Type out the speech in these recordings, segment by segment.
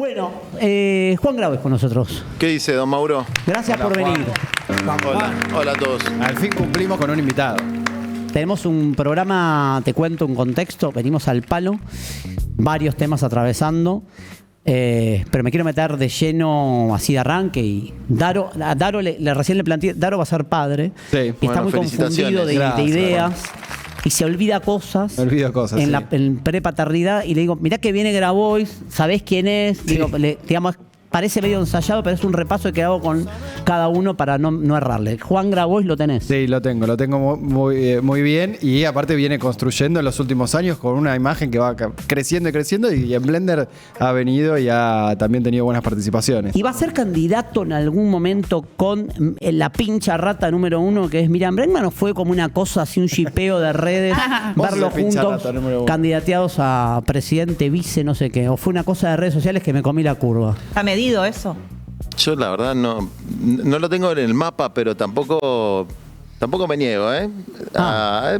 Bueno, Juan Grabois con nosotros. ¿Qué dice, don Mauro? Gracias por venir. Hola, hola a todos. Al fin cumplimos con un invitado. Tenemos un programa, te cuento un contexto, venimos al palo, varios temas atravesando, pero me quiero meter de lleno así de arranque. Y Daro recién le planteé, Daro va a ser padre, Sí, y está bueno, muy confundido de Gracias, ideas. Y se olvida cosas, Sí. en prepaternidad, y le digo, mirá que viene Grabois, ¿sabés quién es? Sí. Digo, digamos, parece medio ensayado, pero es un repaso que hago con cada uno para no errarle. Juan Grabois lo tenés. Sí, lo tengo muy bien, y aparte viene construyendo en los últimos años con una imagen que va creciendo y creciendo, y en Blender ha venido y ha también tenido buenas participaciones. ¿Y va a ser candidato en algún momento con la pincha rata número 1 que es Miriam Bregman, o fue como una cosa así, un shipeo de redes, verlos sos la pincha juntos, rata número 1. candidateados a presidente, vice, no sé qué? ¿O fue una cosa de redes sociales que me comí la curva? ¿Está medido eso? Yo la verdad no lo tengo en el mapa, pero tampoco me niego, ¿eh?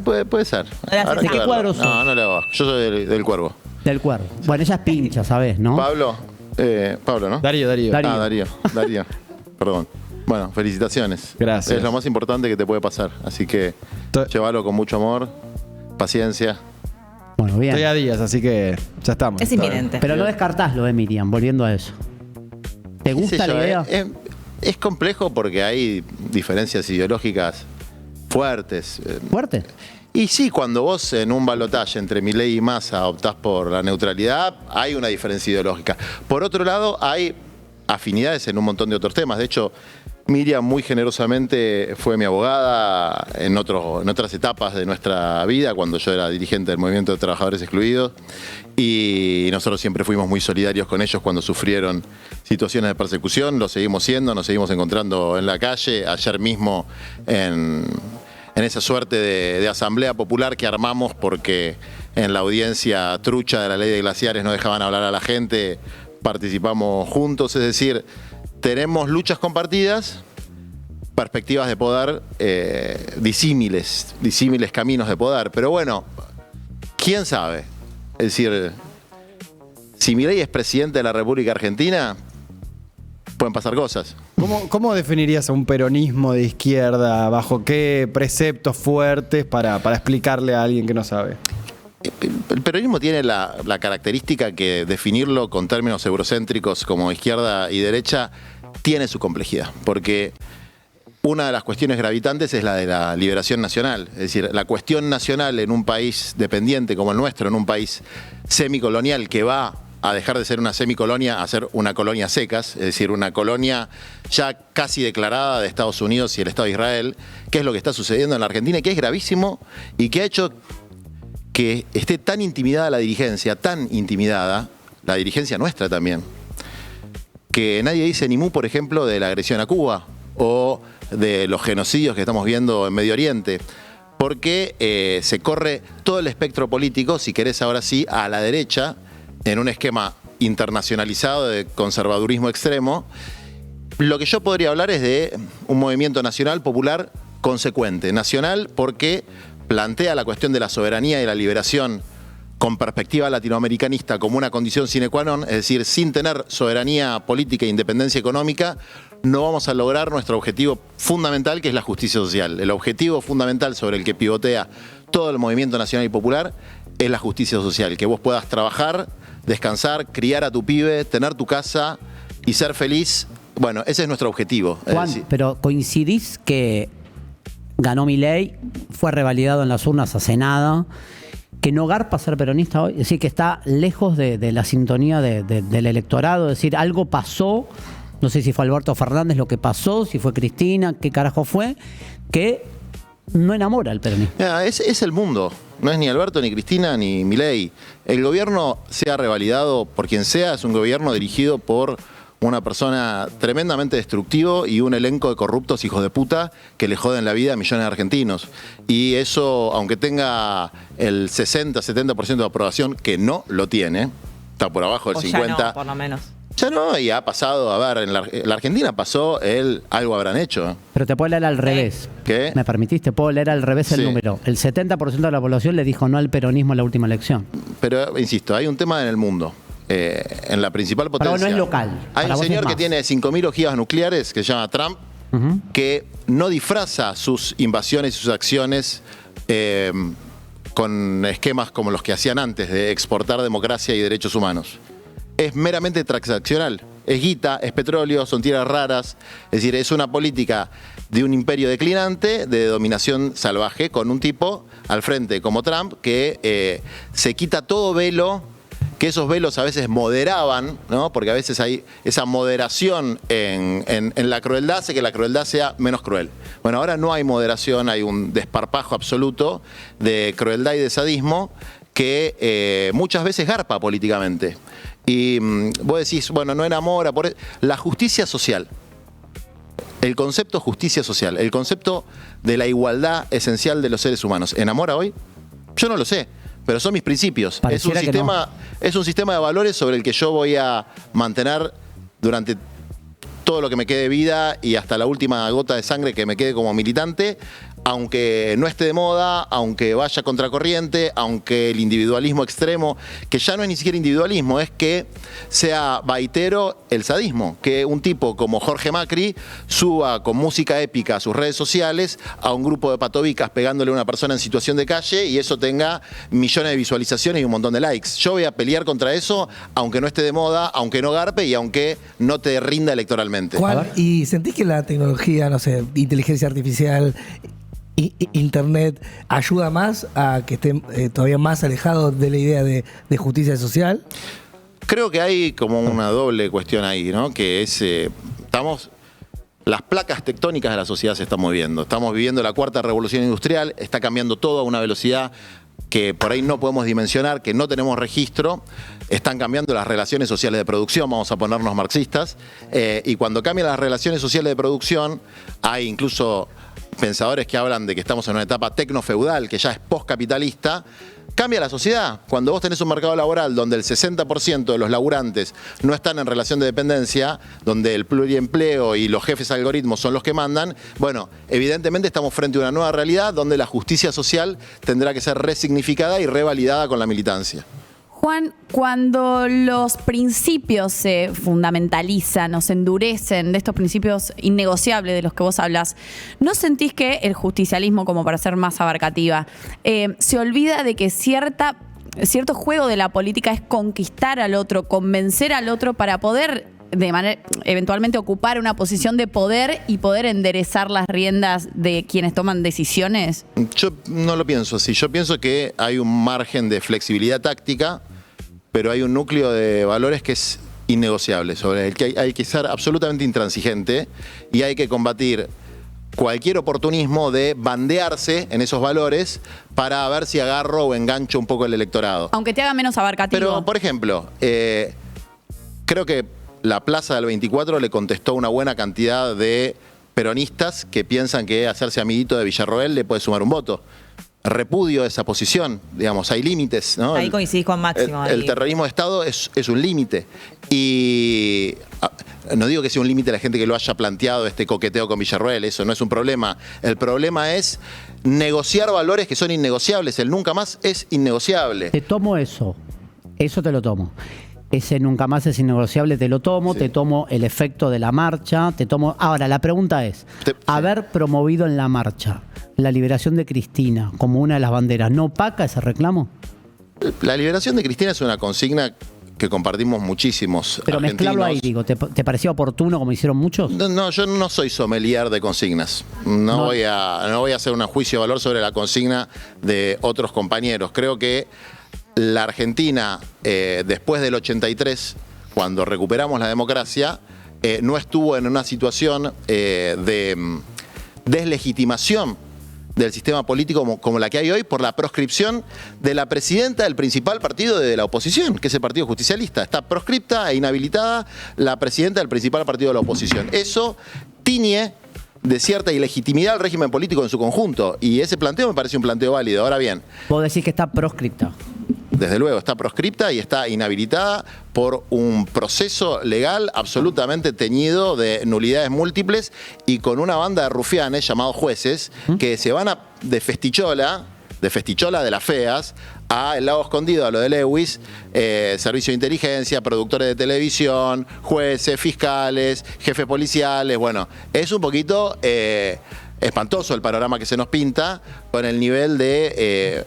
Puede ser. Gracias. ¿De qué verlo. cuadro sos? No le hago. Yo soy del Cuervo. Del cuervo. Bueno, ella es pincha, ¿sabés, no? Pablo, ¿no? Darío. Darío. Darío. Perdón. Bueno, felicitaciones. Gracias. Es lo más importante que te puede pasar. Así que llévalo con mucho amor, paciencia. Bueno, bien. Estoy a días, así que ya estamos. Es inminente. Pero no descartás lo de Miriam, volviendo a eso. ¿Te ¿Qué gusta sé yo, la idea? Es complejo porque hay diferencias ideológicas fuertes. ¿Fuerte? Y sí, cuando vos en un balotaje entre Milei y Massa optás por la neutralidad, hay una diferencia ideológica. Por otro lado, hay afinidades en un montón de otros temas. De hecho, Miriam muy generosamente fue mi abogada en otras etapas de nuestra vida, cuando yo era dirigente del Movimiento de Trabajadores Excluidos, y nosotros siempre fuimos muy solidarios con ellos cuando sufrieron situaciones de persecución. Lo seguimos siendo, nos seguimos encontrando en la calle. Ayer mismo en esa suerte de asamblea popular que armamos porque en la audiencia trucha de la ley de glaciares no dejaban hablar a la gente, participamos juntos. Es decir, tenemos luchas compartidas, perspectivas de poder disímiles caminos de poder. Pero bueno, ¿quién sabe? Es decir, si Milei es presidente de la República Argentina, pueden pasar cosas. ¿Cómo definirías a un peronismo de izquierda? ¿Bajo qué preceptos fuertes para explicarle a alguien que no sabe? El peronismo tiene la característica que definirlo con términos eurocéntricos como izquierda y derecha tiene su complejidad, porque una de las cuestiones gravitantes es la de la liberación nacional. Es decir, la cuestión nacional en un país dependiente como el nuestro, en un país semicolonial que va a dejar de ser una semicolonia a ser una colonia secas, es decir, una colonia ya casi declarada de Estados Unidos y el Estado de Israel, que es lo que está sucediendo en la Argentina y que es gravísimo y que ha hecho que esté tan intimidada la dirigencia nuestra también, que nadie dice ni mu, por ejemplo, de la agresión a Cuba o de los genocidios que estamos viendo en Medio Oriente, porque se corre todo el espectro político, si querés ahora sí, a la derecha, en un esquema internacionalizado de conservadurismo extremo. Lo que yo podría hablar es de un movimiento nacional popular consecuente. Nacional porque plantea la cuestión de la soberanía y la liberación con perspectiva latinoamericanista como una condición sine qua non, es decir, sin tener soberanía política e independencia económica, no vamos a lograr nuestro objetivo fundamental, que es la justicia social. El objetivo fundamental sobre el que pivotea todo el movimiento nacional y popular es la justicia social, que vos puedas trabajar, descansar, criar a tu pibe, tener tu casa y ser feliz. Bueno, ese es nuestro objetivo. Juan, pero ¿coincidís que ganó Milei, fue revalidado en las urnas hace nada, que no garpa ser peronista hoy? Es decir, que está lejos de la sintonía del electorado. Es decir, algo pasó, no sé si fue Alberto Fernández lo que pasó, si fue Cristina, qué carajo fue, que no enamora al peronismo. Es el mundo. No es ni Alberto, ni Cristina, ni Milei. El gobierno, sea revalidado por quien sea, es un gobierno dirigido por una persona tremendamente destructivo y un elenco de corruptos hijos de puta que le joden la vida a millones de argentinos. Y eso, aunque tenga el 60-70% de aprobación, que no lo tiene, está por abajo del 50%. Ya no, por lo menos. Ya no, y ha pasado, a ver, en la Argentina pasó algo habrán hecho. Pero te puedo leer al revés. ¿Qué? ¿Me permitiste? Puedo leer al revés el Sí. número. El 70% de la población le dijo no al peronismo en la última elección. Pero, insisto, hay un tema en el mundo. en la principal potencia. Para vos no es local. Hay Para un vos señor es que más. tiene 5.000 ojivas nucleares, que se llama Trump, que no disfraza sus invasiones y sus acciones con esquemas como los que hacían antes, de exportar democracia y derechos humanos. Es meramente transaccional. Es guita, es petróleo, son tierras raras. Es decir, es una política de un imperio declinante, de dominación salvaje, con un tipo al frente como Trump, que se quita todo velo, que esos velos a veces moderaban, ¿no? Porque a veces hay esa moderación en la crueldad, hace que la crueldad sea menos cruel. Bueno, ahora no hay moderación, hay un desparpajo absoluto de crueldad y de sadismo que muchas veces garpa políticamente. Y vos decís, bueno, no enamora, la justicia social. El concepto justicia social, el concepto de la igualdad esencial de los seres humanos, ¿enamora hoy? Yo no lo sé, pero son mis principios. Es un sistema de valores sobre el que yo voy a mantener durante todo lo que me quede de vida y hasta la última gota de sangre que me quede como militante, aunque no esté de moda, aunque vaya contracorriente, aunque el individualismo extremo, que ya no es ni siquiera individualismo, es que sea baitero el sadismo, que un tipo como Jorge Macri suba con música épica a sus redes sociales a un grupo de patobicas pegándole a una persona en situación de calle y eso tenga millones de visualizaciones y un montón de likes. Yo voy a pelear contra eso, aunque no esté de moda, aunque no garpe y aunque no te rinda electoralmente. Juan, ¿y sentís que la tecnología, no sé, inteligencia artificial, Internet ayuda más a que estén todavía más alejados de la idea de justicia social? Creo que hay como una doble cuestión ahí, ¿no? Que es, las placas tectónicas de la sociedad se están moviendo. Estamos viviendo la cuarta revolución industrial, está cambiando todo a una velocidad que por ahí no podemos dimensionar, que no tenemos registro. Están cambiando las relaciones sociales de producción, vamos a ponernos marxistas. Y cuando cambian las relaciones sociales de producción, hay incluso pensadores que hablan de que estamos en una etapa tecnofeudal, que ya es postcapitalista. Cambia la sociedad. Cuando vos tenés un mercado laboral donde el 60% de los laburantes no están en relación de dependencia, donde el pluriempleo y los jefes algoritmos son los que mandan, bueno, evidentemente estamos frente a una nueva realidad donde la justicia social tendrá que ser resignificada y revalidada con la militancia. Juan, cuando los principios se fundamentalizan o se endurecen, de estos principios innegociables de los que vos hablas, ¿no sentís que el justicialismo, como para ser más abarcativa, se olvida de que cierto juego de la política es conquistar al otro, convencer al otro para poder eventualmente ocupar una posición de poder y poder enderezar las riendas de quienes toman decisiones? Yo no lo pienso así. Yo pienso que hay un margen de flexibilidad táctica, pero hay un núcleo de valores que es innegociable, sobre el que hay que ser absolutamente intransigente y hay que combatir cualquier oportunismo de bandearse en esos valores para ver si agarro o engancho un poco el electorado. Aunque te haga menos abarcativo. Pero, por ejemplo, creo que la Plaza del 24 le contestó una buena cantidad de peronistas que piensan que hacerse amiguito de Villarroel le puede sumar un voto. Repudio esa posición, digamos, hay límites, ¿no? Ahí coincidís con Máximo. El terrorismo de Estado es un límite. Y no digo que sea un límite la gente que lo haya planteado, este coqueteo con Villarroel, eso no es un problema. El problema es negociar valores que son innegociables. El nunca más es innegociable. Te tomo eso te lo tomo. Ese nunca más es innegociable, te lo tomo, sí. Te tomo el efecto de la marcha, te tomo... Ahora, la pregunta es, haber promovido en la marcha la liberación de Cristina como una de las banderas, ¿no opaca ese reclamo? La liberación de Cristina es una consigna que compartimos muchísimos pero argentinos. mezclarlo ahí, digo, ¿te parecía oportuno como hicieron muchos? No, yo no soy sommelier de consignas. No voy a hacer un juicio de valor sobre la consigna de otros compañeros. Creo que la Argentina, después del 83, cuando recuperamos la democracia, no estuvo en una situación de deslegitimación del sistema político como la que hay hoy por la proscripción de la presidenta del principal partido de la oposición, que es el Partido Justicialista. Está proscripta e inhabilitada la presidenta del principal partido de la oposición. Eso tiñe de cierta ilegitimidad al régimen político en su conjunto. Y ese planteo me parece un planteo válido. Ahora bien, vos decís que está proscripta. Desde luego, está proscripta y está inhabilitada por un proceso legal absolutamente teñido de nulidades múltiples y con una banda de rufianes llamados jueces que se van de festichola de festichola de las feas, a El Lago Escondido, a lo de Lewis, servicio de inteligencia, productores de televisión, jueces, fiscales, jefes policiales. Bueno, es un poquito espantoso el panorama que se nos pinta con el nivel de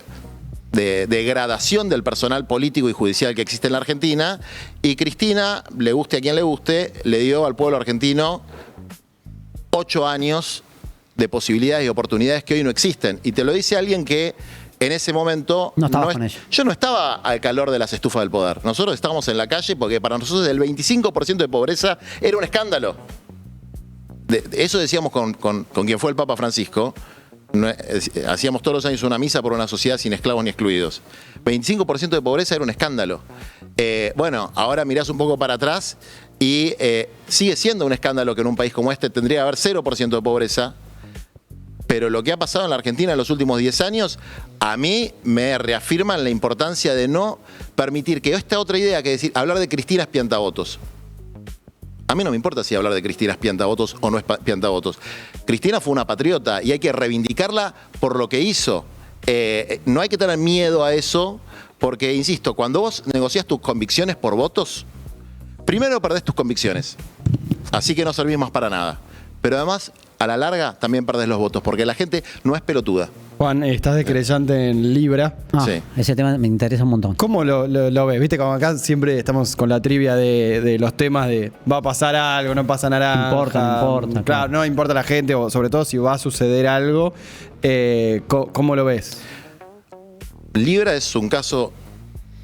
degradación del personal político y judicial que existe en la Argentina. Y Cristina, le guste a quien le guste, le dio al pueblo argentino 8 años de posibilidades y oportunidades que hoy no existen. Y te lo dice alguien que en ese momento No estabas con ella. yo no estaba al calor de las estufas del poder. Nosotros estábamos en la calle porque para nosotros el 25% de pobreza era un escándalo. Eso decíamos con quien fue el Papa Francisco. Hacíamos todos los años una misa por una sociedad sin esclavos ni excluidos. 25% de pobreza era un escándalo. Bueno, ahora mirás un poco para atrás y sigue siendo un escándalo que en un país como este tendría que haber 0% de pobreza. Pero lo que ha pasado en la Argentina en los últimos 10 años, a mí me reafirma la importancia de no permitir que esta otra idea, que decir, hablar de Cristina es piantavotos. A mí no me importa si hablar de Cristina es piantavotos o no es piantavotos. Cristina fue una patriota y hay que reivindicarla por lo que hizo. No hay que tener miedo a eso, porque, insisto, cuando vos negociás tus convicciones por votos, primero perdés tus convicciones. Así que no servís más para nada. Pero además, a la larga, también perdés los votos, porque la gente no es pelotuda. Juan, estás de querellante en Libra. Sí. Ese tema me interesa un montón. ¿Cómo lo ves? Viste, como acá siempre estamos con la trivia de los temas de va a pasar algo, no pasa nada. No importa. Claro, no importa a la gente, o sobre todo si va a suceder algo. ¿Cómo lo ves? Libra es un caso,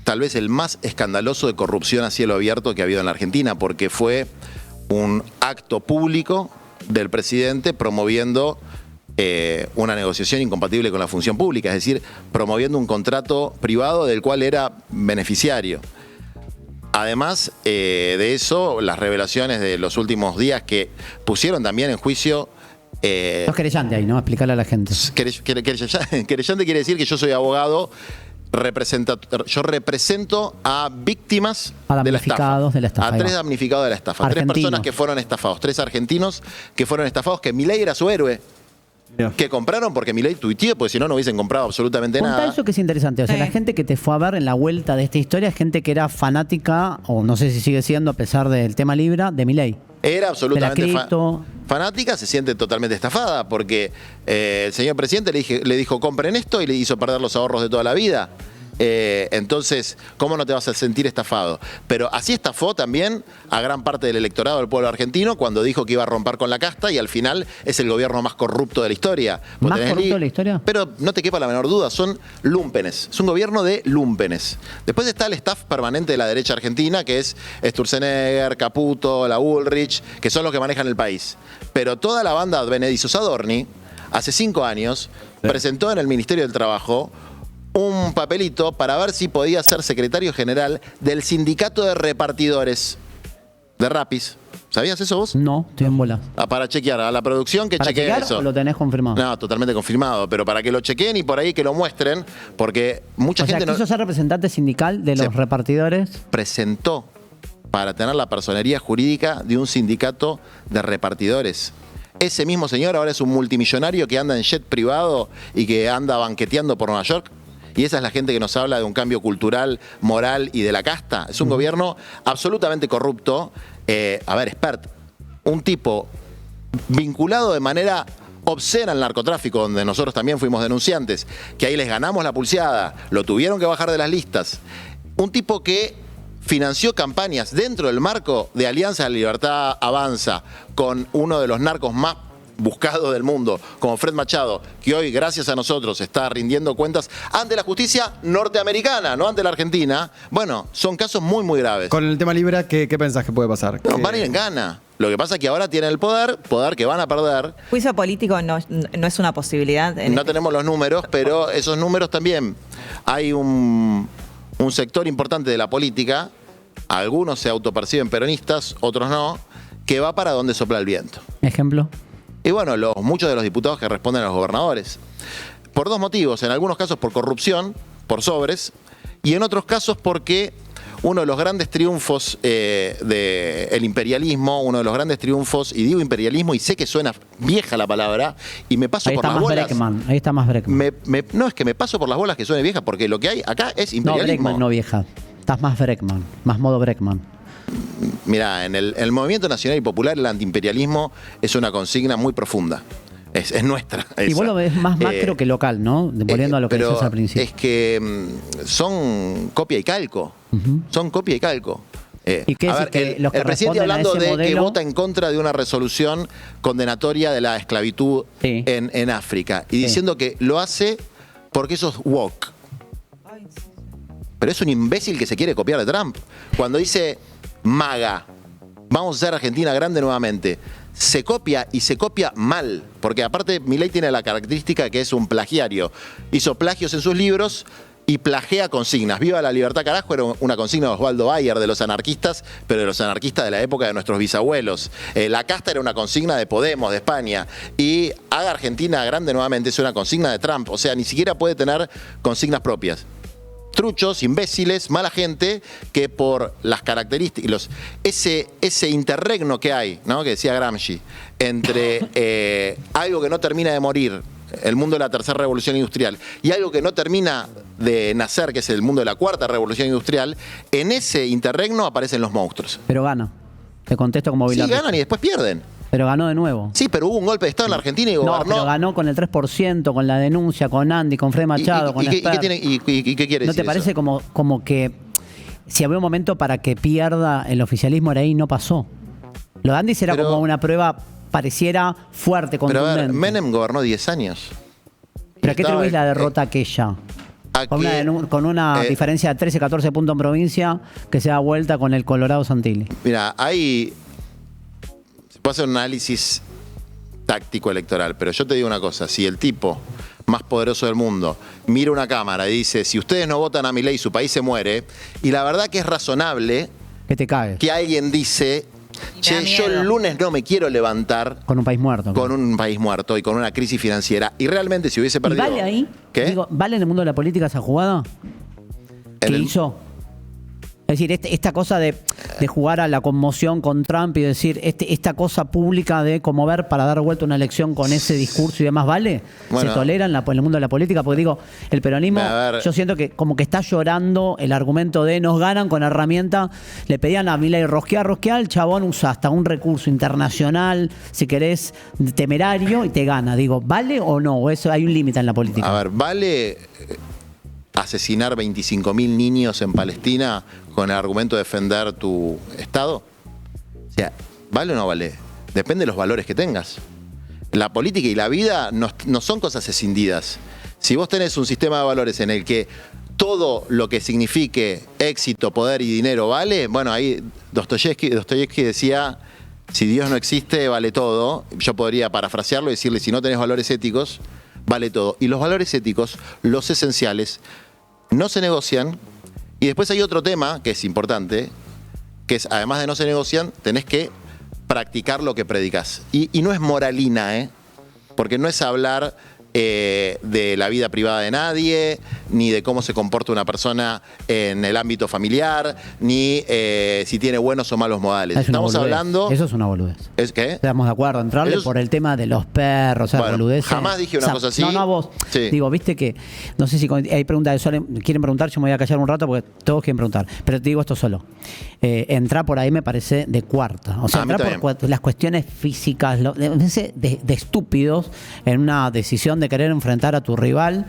tal vez el más escandaloso de corrupción a cielo abierto que ha habido en la Argentina, porque fue un acto público del presidente promoviendo una negociación incompatible con la función pública, es decir, promoviendo un contrato privado del cual era beneficiario. Además de eso, las revelaciones de los últimos días que pusieron también en juicio... Sos querellante ahí, ¿no? Explicarle a la gente. Querellante quiere decir que yo soy abogado, yo represento a víctimas A de la estafa. damnificados de la estafa, A ahí 3 va. damnificados de la estafa. 3 Argentinos. personas que fueron estafados. 3 argentinos que fueron estafados, que Milei era su héroe. Mirá. Que compraron porque Milei tuiteó, porque si no, no hubiesen comprado absolutamente Contá nada. eso que es interesante. O sea, Sí. la gente que te fue a ver en la vuelta de esta historia es gente que era fanática, o no sé si sigue siendo, a pesar del tema Libra, de Milei. Era absolutamente De la cripto. fanática, se siente totalmente estafada porque el señor presidente le dijo compren esto y le hizo perder los ahorros de toda la vida. Entonces, ¿cómo no te vas a sentir estafado? Pero así estafó también a gran parte del electorado del pueblo argentino cuando dijo que iba a romper con la casta y al final es el gobierno más corrupto de la historia. Vos ¿Más tenés corrupto de la historia? Pero no te quepa la menor duda, son lúmpenes. Es un gobierno de lúmpenes. Después está el staff permanente de la derecha argentina, que es Sturzenegger, Caputo, la Bullrich, que son los que manejan el país. Pero toda la banda Benedizzo Sadorni, hace 5 años, presentó en el Ministerio del Trabajo un papelito para ver si podía ser secretario general del sindicato de repartidores de Rapis. ¿Sabías eso vos? No, estoy en bola. Para chequear a la producción que ¿Para chequee chequear eso. o lo tenés confirmado? No, totalmente confirmado, pero para que lo chequeen y por ahí que lo muestren, porque mucha O sea, gente quiso ser representante sindical de los Sí. repartidores. presentó para tener la personería jurídica de un sindicato de repartidores. Ese mismo señor ahora es un multimillonario que anda en jet privado y que anda banqueteando por Nueva York. Y esa es la gente que nos habla de un cambio cultural, moral y de la casta. Es un gobierno absolutamente corrupto. Spert, un tipo vinculado de manera obscena al narcotráfico, donde nosotros también fuimos denunciantes, que ahí les ganamos la pulseada, lo tuvieron que bajar de las listas. Un tipo que financió campañas dentro del marco de Alianza de Libertad Avanza con uno de los narcos más buscado del mundo, como Fred Machado, que hoy, gracias a nosotros, está rindiendo cuentas ante la justicia norteamericana, no ante la Argentina. Bueno, son casos muy, muy graves. Con el tema Libra, ¿qué pensás que puede pasar? No, van a ir en gana. Lo que pasa es que ahora tienen el poder que van a perder. Juicio político no es una posibilidad. No tenemos los números, pero esos números también. Hay un sector importante de la política, algunos se autoperciben peronistas, otros no, que va para donde sopla el viento. Ejemplo. Y bueno, muchos de los diputados que responden a los gobernadores. Por 2 motivos. En algunos casos por corrupción, por sobres, y en otros casos porque uno de los grandes triunfos del imperialismo, uno de los grandes triunfos, y digo imperialismo y sé que suena vieja la palabra, y me paso Ahí por está las más bolas. Breckman. Ahí está más Breckman. No, es que me paso por las bolas que suene vieja, porque lo que hay acá es No, imperialismo. Breckman no vieja. Estás más Breckman. Más modo Breckman. Mirá, en el movimiento nacional y popular el antiimperialismo es una consigna muy profunda. Es nuestra. Y esa. vos lo ves más macro que local, ¿no? Volviendo a lo que pero decías al principio. es que son copia y calco. Son copia y calco. ¿Y qué a decís, ver, que los que el presidente responden a hablando ese de que modelo- vota en contra de una resolución condenatoria de la esclavitud Sí. en África y Sí. diciendo que lo hace porque eso es woke. Pero es un imbécil que se quiere copiar de Trump. Cuando dice MAGA, vamos a hacer Argentina grande nuevamente, se copia y se copia mal. Porque aparte Milei tiene la característica de que es un plagiario. Hizo plagios en sus libros y plagea consignas. Viva la libertad, carajo, era una consigna de Osvaldo Bayer, de los anarquistas, pero de los anarquistas de la época de nuestros bisabuelos. La casta era una consigna de Podemos, de España. Y haga Argentina grande nuevamente es una consigna de Trump. O sea, ni siquiera puede tener consignas propias. Truchos, imbéciles, mala gente, que por las características, ese interregno que hay, ¿no? Que decía Gramsci, entre algo que no termina de morir, el mundo de la tercera revolución industrial, y algo que no termina de nacer, que es el mundo de la cuarta revolución industrial, en ese interregno aparecen los monstruos. Pero gana. Te contesto como Sí, Vilar. ganan y después pierden. Pero ganó de nuevo. Sí, pero hubo un golpe de Estado en la Argentina y No, gobernó. pero ganó con el 3%, con la denuncia, con Andy, con Fred Machado, con ¿Y qué Esper. tiene- y qué quiere ¿No decir te parece eso? como que si había un momento para que pierda el oficialismo era ahí y no pasó? Lo de Andy era Pero- como una prueba, pareciera fuerte, Pero a contundente. ver, Menem gobernó 10 años. ¿Pero a qué te Estaba- atribuís la derrota aquella? a Con una, que- con una diferencia de 13, 14 puntos en provincia que se da vuelta con el Colorado Santilli. Mira, ahí se puede hacer un análisis táctico electoral, pero yo te digo una cosa, si el tipo más poderoso del mundo mira una cámara y dice, si ustedes no votan a Milei, su país se muere, y la verdad que es razonable Que te cagues. que alguien dice, da che, yo miedo. el lunes no me quiero levantar Con un país muerto. con un país muerto y con una crisis financiera, y realmente si hubiese ¿Y perdido... vale ahí? ¿Qué? Digo, ¿vale en el mundo de la política esa jugada? En ¿Qué el- hizo? Es decir, esta cosa de jugar a la conmoción con Trump y decir, esta cosa pública de conmover para dar vuelta una elección con ese discurso y demás, ¿vale? Bueno. ¿Se tolera en el mundo de la política? Porque digo, el peronismo, A ver. yo siento que como que está llorando el argumento de nos ganan con herramienta. Le pedían a Milei rosquear, el chabón usa hasta un recurso internacional, si querés, temerario y te gana. Digo, ¿vale o no? ¿O eso hay un límite en la política? A ver, ¿vale asesinar 25.000 niños en Palestina con el argumento de defender tu Estado? O sea, ¿vale o no vale? Depende de los valores que tengas. La política y la vida no son cosas escindidas. Si vos tenés un sistema de valores en el que todo lo que signifique éxito, poder y dinero vale, bueno, ahí Dostoyevsky decía, si Dios no existe, vale todo. Yo podría parafrasearlo y decirle, si no tenés valores éticos, vale todo. Y los valores éticos, los esenciales, no se negocian. Y después hay otro tema que es importante, que es, además de no se negocian, tenés que practicar lo que predicas. Y no es moralina, porque no es hablar de la vida privada de nadie, ni de cómo se comporta una persona en el ámbito familiar, ni si tiene buenos o malos modales. Es una Estamos boludez. hablando... Eso es una boludez. ¿Es qué? Estamos de acuerdo, entrarle Ellos- por el tema de los perros, o sea, Bueno, boludeces. jamás dije una cosa así. No, vos. Sí. Digo, viste que, no sé si hay preguntas de Sole, quieren preguntar, yo me voy a callar un rato porque todos quieren preguntar. Pero te digo esto solo. Entrar por ahí me parece de cuarta. O sea, A mí entrar por las cuestiones físicas, de estúpidos en una decisión de querer enfrentar a tu rival,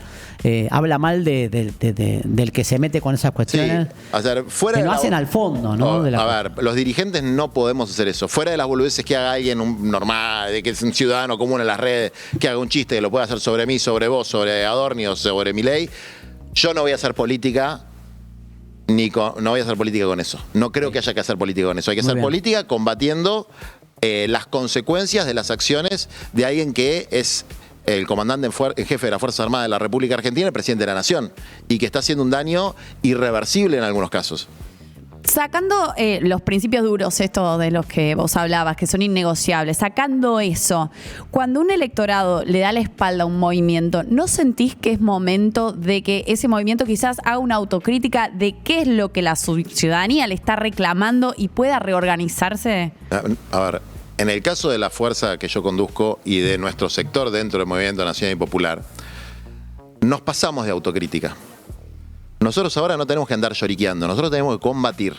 habla mal del que se mete con esas Sí, cuestiones. o sea, fuera Que de lo la- hacen al fondo, ¿no? Oh, De la- a ver, los dirigentes no podemos hacer eso. Fuera de las boludeces que haga alguien normal, de que es un ciudadano común en las redes, que haga un chiste que lo pueda hacer sobre mí, sobre vos, sobre Adorni o sobre Milei, yo no voy a hacer política. No voy a hacer política con eso. No creo que haya que hacer política con eso. Hay que Muy hacer bien. política combatiendo las consecuencias de las acciones de alguien que es el comandante en jefe de la Fuerza Armada de la República Argentina, el presidente de la Nación, y que está haciendo un daño irreversible en algunos casos. Sacando los principios duros, estos de los que vos hablabas, que son innegociables, sacando eso, cuando un electorado le da la espalda a un movimiento, ¿no sentís que es momento de que ese movimiento quizás haga una autocrítica de qué es lo que la ciudadanía le está reclamando y pueda reorganizarse? A ver, en el caso de la fuerza que yo conduzco y de nuestro sector dentro del Movimiento Nacional y Popular, nos pasamos de autocrítica. Nosotros ahora no tenemos que andar lloriqueando, nosotros tenemos que combatir.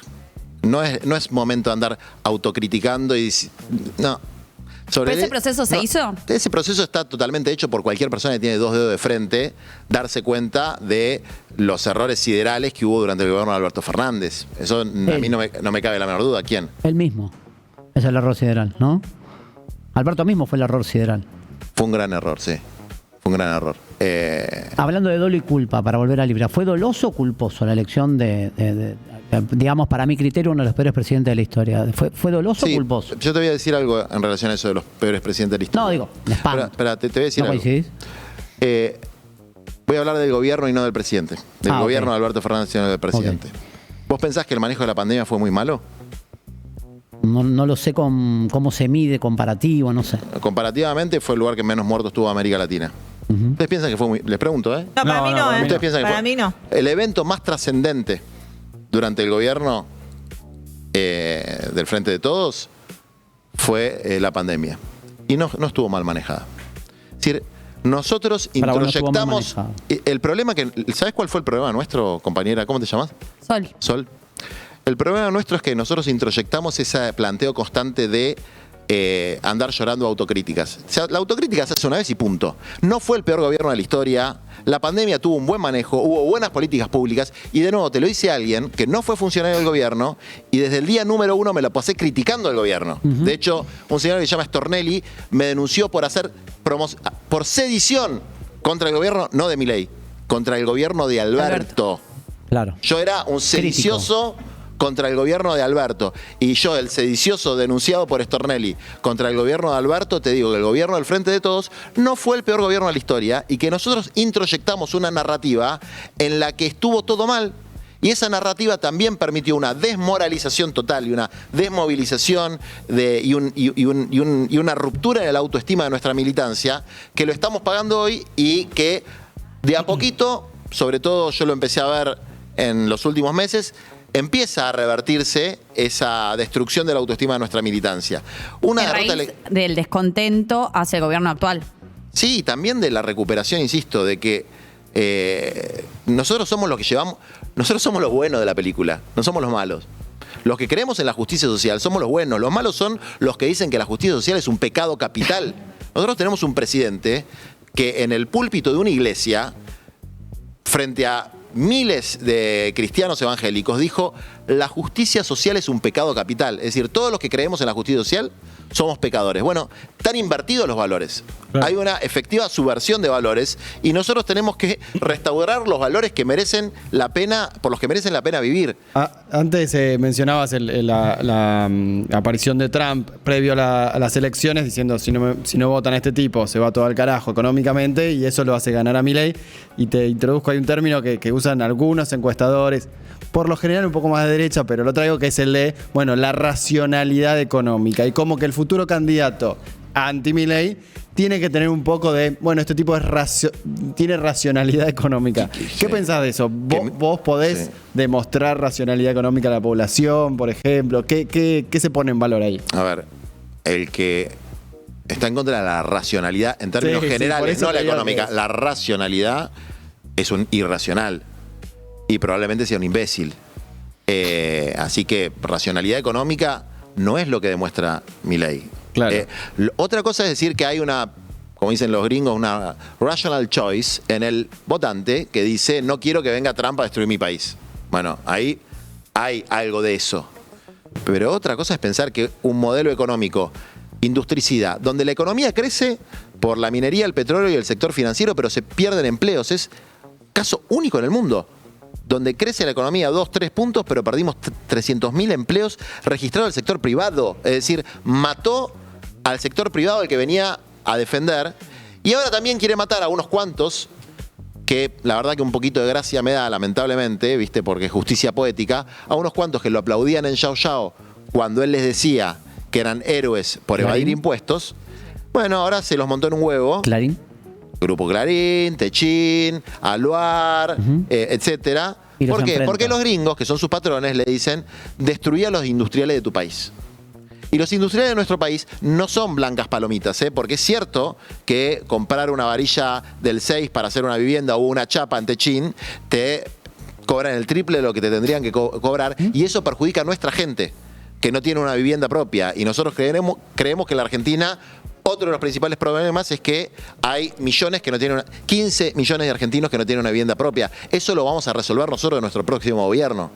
No es momento de andar autocriticando y... No. ¿Pero ese proceso se hizo? Ese proceso está totalmente hecho por cualquier persona que tiene 2 dedos de frente, darse cuenta de los errores siderales que hubo durante el gobierno de Alberto Fernández. Eso a mí no me cabe la menor duda. ¿Quién? Él mismo. Es el error sideral, ¿no? Alberto mismo fue el error sideral. Fue un gran error, sí. Fue un gran error. Hablando de dolo y culpa, para volver a Libra, ¿fue doloso o culposo la elección digamos, para mi criterio, uno de los peores presidentes de la historia? ¿Fue doloso o culposo? Yo te voy a decir algo en relación a eso de los peores presidentes de la historia. No, digo, spam. Espera, te voy a decir ¿No algo. coincidís? Voy a hablar del gobierno y no del presidente. Del gobierno ok. de Alberto Fernández y no del presidente. Ok. ¿Vos pensás que el manejo de la pandemia fue muy malo? No lo sé cómo se mide, comparativo, no sé. Comparativamente fue el lugar que menos muertos tuvo América Latina. ¿Ustedes piensan que fue muy... Les pregunto, ¿eh? No, para mí no, ¿eh? ¿Ustedes piensan que Para fue mí no. el evento más trascendente durante el gobierno del Frente de Todos fue la pandemia? Y no estuvo mal manejada. Es decir, nosotros Para vos no estuvo mal introyectamos... manejada. El problema que... ¿Sabes cuál fue el problema nuestro, compañera? ¿Cómo te llamas? Sol. El problema nuestro es que nosotros introyectamos ese planteo constante de andar llorando autocríticas. O sea, la autocrítica se hace una vez y punto. No fue el peor gobierno de la historia. La pandemia tuvo un buen manejo, hubo buenas políticas públicas y de nuevo te lo dice alguien que no fue funcionario del gobierno y desde el día número 1 me lo pasé criticando al gobierno. De hecho, un señor que se llama Stornelli me denunció por hacer por sedición contra el gobierno, no de Milei, contra el gobierno de Alberto. Claro. Yo era un sedicioso contra el gobierno de Alberto. Y yo, el sedicioso denunciado por Stornelli contra el gobierno de Alberto, te digo que el gobierno del Frente de Todos no fue el peor gobierno de la historia y que nosotros introyectamos una narrativa en la que estuvo todo mal. Y esa narrativa también permitió una desmoralización total y una desmovilización y una ruptura en la autoestima de nuestra militancia, que lo estamos pagando hoy y que de a poquito, sobre todo yo lo empecé a ver en los últimos meses, empieza a revertirse esa destrucción de la autoestima de nuestra militancia. A raíz del descontento hacia el gobierno actual. Sí, también de la recuperación, insisto, de que nosotros somos los que llevamos, nosotros somos los buenos de la película, no somos los malos. Los que creemos en la justicia social somos los buenos, los malos son los que dicen que la justicia social es un pecado capital. Nosotros tenemos un presidente que en el púlpito de una iglesia, frente a miles de cristianos evangélicos, dijo: la justicia social es un pecado capital. Es decir, todos los que creemos en la justicia social somos pecadores. Bueno, están invertidos los valores. Claro. Hay una efectiva subversión de valores y nosotros tenemos que restaurar los valores que merecen la pena, por los que merecen la pena vivir. Antes mencionabas la aparición de Trump previo a las elecciones, diciendo si no votan a este tipo se va todo al carajo económicamente, y eso lo hace ganar a Milei. Y te introduzco, hay un término que usan algunos encuestadores, por lo general un poco más de derecha, pero lo traigo, que es el de, bueno, la racionalidad económica, y como que el futuro candidato anti-Milei tiene que tener un poco de, bueno, este tipo tiene racionalidad económica. ¿Qué pensás de eso? ¿Vos podés demostrar racionalidad económica a la población, por ejemplo? ¿Qué se pone en valor ahí? A ver, el que está en contra de la racionalidad, en términos generales, no la económica, la racionalidad es un irracional y probablemente sea un imbécil. Así que racionalidad económica no es lo que demuestra Milei. Claro. Otra cosa es decir que hay una, como dicen los gringos, una rational choice en el votante que dice: no quiero que venga Trump a destruir mi país. Bueno, ahí hay algo de eso. Pero otra cosa es pensar que un modelo económico industricida, donde la economía crece por la minería, el petróleo y el sector financiero, pero se pierden empleos, es caso único en el mundo. Donde crece la economía 2-3 puntos, pero perdimos 300.000 empleos registrados del sector privado. Es decir, mató al sector privado, el que venía a defender, y ahora también quiere matar a unos cuantos que la verdad que un poquito de gracia me da, lamentablemente, ¿viste? Porque es justicia poética, a unos cuantos que lo aplaudían en Yao Yao cuando él les decía que eran héroes por evadir impuestos. Bueno, ahora se los montó en un huevo. Clarín. Grupo Clarín, Techín, Aluar, etcétera. Y los ¿Por qué? enfrenta. Porque los gringos, que son sus patrones, le dicen, destruí a los industriales de tu país. Y los industriales de nuestro país no son blancas palomitas, porque es cierto que comprar una varilla del 6 para hacer una vivienda o una chapa en Techín te cobran el triple de lo que te tendrían que cobrar, y eso perjudica a nuestra gente que no tiene una vivienda propia. Y nosotros creemos que en la Argentina otro de los principales problemas es que hay millones que no tienen 15 millones de argentinos que no tienen una vivienda propia. Eso lo vamos a resolver nosotros en nuestro próximo gobierno.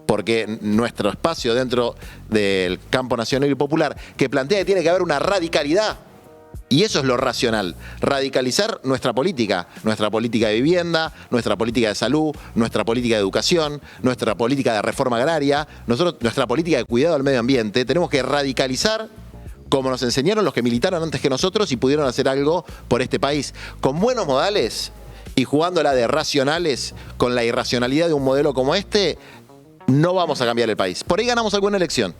Porque nuestro espacio dentro del campo nacional y popular, que plantea que tiene que haber una radicalidad, y eso es lo racional, radicalizar nuestra política de vivienda, nuestra política de salud, nuestra política de educación, nuestra política de reforma agraria, nuestra política de cuidado del medio ambiente. Tenemos que radicalizar como nos enseñaron los que militaron antes que nosotros y pudieron hacer algo por este país, con buenos modales y jugándola de racionales con la irracionalidad de un modelo como este. No vamos a cambiar el país. Por ahí ganamos alguna elección,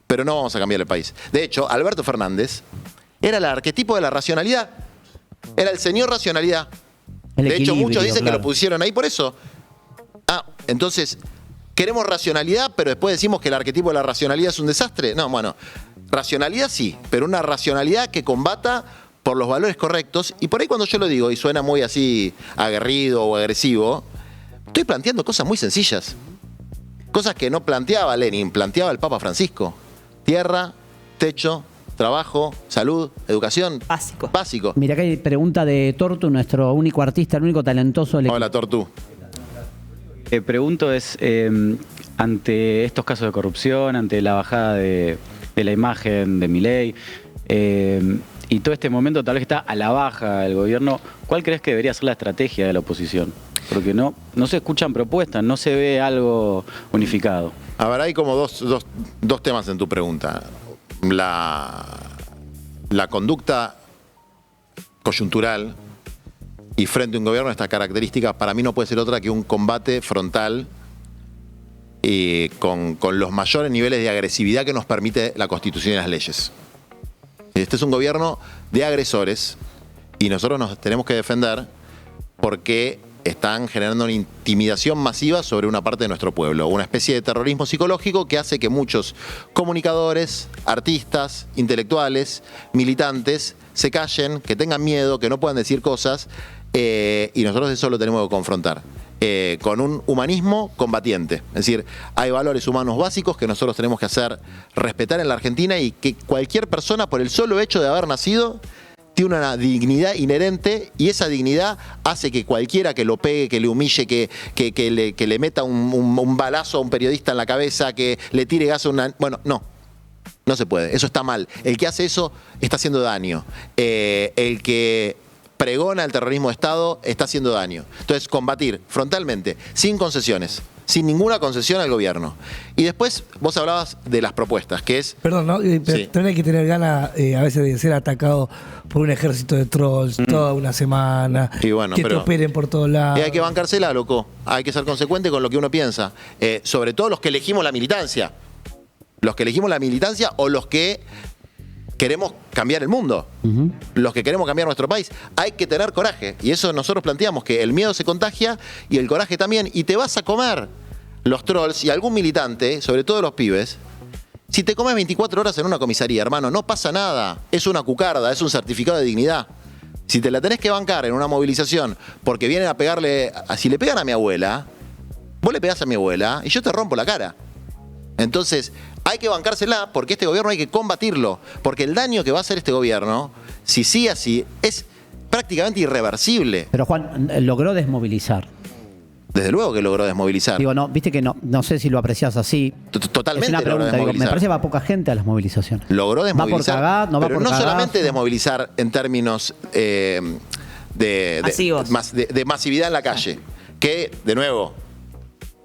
pero no vamos a cambiar el país. De hecho, Alberto Fernández era el arquetipo de la racionalidad. Era el señor racionalidad. El de hecho, equilibrio, muchos dicen claro. que lo pusieron ahí por eso. Entonces, queremos racionalidad, pero después decimos que el arquetipo de la racionalidad es un desastre. No, bueno, racionalidad sí, pero una racionalidad que combata por los valores correctos. Y por ahí cuando yo lo digo, y suena muy así aguerrido o agresivo, estoy planteando cosas muy sencillas. Cosas que no planteaba Lenin, planteaba el Papa Francisco. Tierra, techo, trabajo, salud, educación. Básico. Mira que hay pregunta de Tortu, nuestro único artista, el único talentoso del equipo. Hola, Tortu. Pregunto ante estos casos de corrupción, ante la bajada de la imagen de Milei, y todo este momento tal vez está a la baja el gobierno, ¿cuál crees que debería ser la estrategia de la oposición? Porque no se escuchan propuestas, no se ve algo unificado. A ver, hay como dos temas en tu pregunta. La conducta coyuntural y frente a un gobierno, esta característica para mí no puede ser otra que un combate frontal con los mayores niveles de agresividad que nos permite la Constitución y las leyes. Este es un gobierno de agresores y nosotros nos tenemos que defender porque están generando una intimidación masiva sobre una parte de nuestro pueblo, una especie de terrorismo psicológico que hace que muchos comunicadores, artistas, intelectuales, militantes se callen, que tengan miedo, que no puedan decir cosas, y nosotros eso lo tenemos que confrontar con un humanismo combatiente. Es decir, hay valores humanos básicos que nosotros tenemos que hacer respetar en la Argentina y que cualquier persona, por el solo hecho de haber nacido, tiene una dignidad inherente y esa dignidad hace que cualquiera que lo pegue, que le humille, que le meta un balazo a un periodista en la cabeza, que le tire gas a una... Bueno, no se puede, eso está mal. El que hace eso está haciendo daño. El que pregona el terrorismo de Estado está haciendo daño. Entonces, combatir frontalmente, sin concesiones, sin ninguna concesión al gobierno. Y después vos hablabas de las propuestas, que es... Perdón, ¿no? Pero Sí. también hay que tener ganas a veces de ser atacado por un ejército de trolls toda una semana, Y bueno, que te pero- operen por todos lados. hay que bancársela, loco. Hay que ser consecuente con lo que uno piensa. Sobre todo los que elegimos la militancia. Los que elegimos la militancia o los que queremos cambiar el mundo. Los que queremos cambiar nuestro país. Hay que tener coraje. Y eso nosotros planteamos, que el miedo se contagia y el coraje también. Y te vas a comer los trolls y algún militante, sobre todo los pibes. Si te comes 24 horas en una comisaría, hermano, no pasa nada. Es una cucarda, es un certificado de dignidad. Si te la tenés que bancar en una movilización porque vienen a pegarle... Si le pegan a mi abuela, vos le pegás a mi abuela y yo te rompo la cara. Entonces, hay que bancársela porque este gobierno hay que combatirlo. Porque el daño que va a hacer este gobierno, si sigue así, es prácticamente irreversible. Pero Juan, logró desmovilizar. Desde luego que logró desmovilizar. Digo, no, viste que no sé si lo apreciás así. Totalmente Es una logró pregunta, digo, me desmovilizar. parece que va poca gente a las movilizaciones. Logró desmovilizar. ¿Va por cagada? ¿No va pero por no cagazo? solamente desmovilizar en términos Masivos. de masividad en la calle. Que, de nuevo,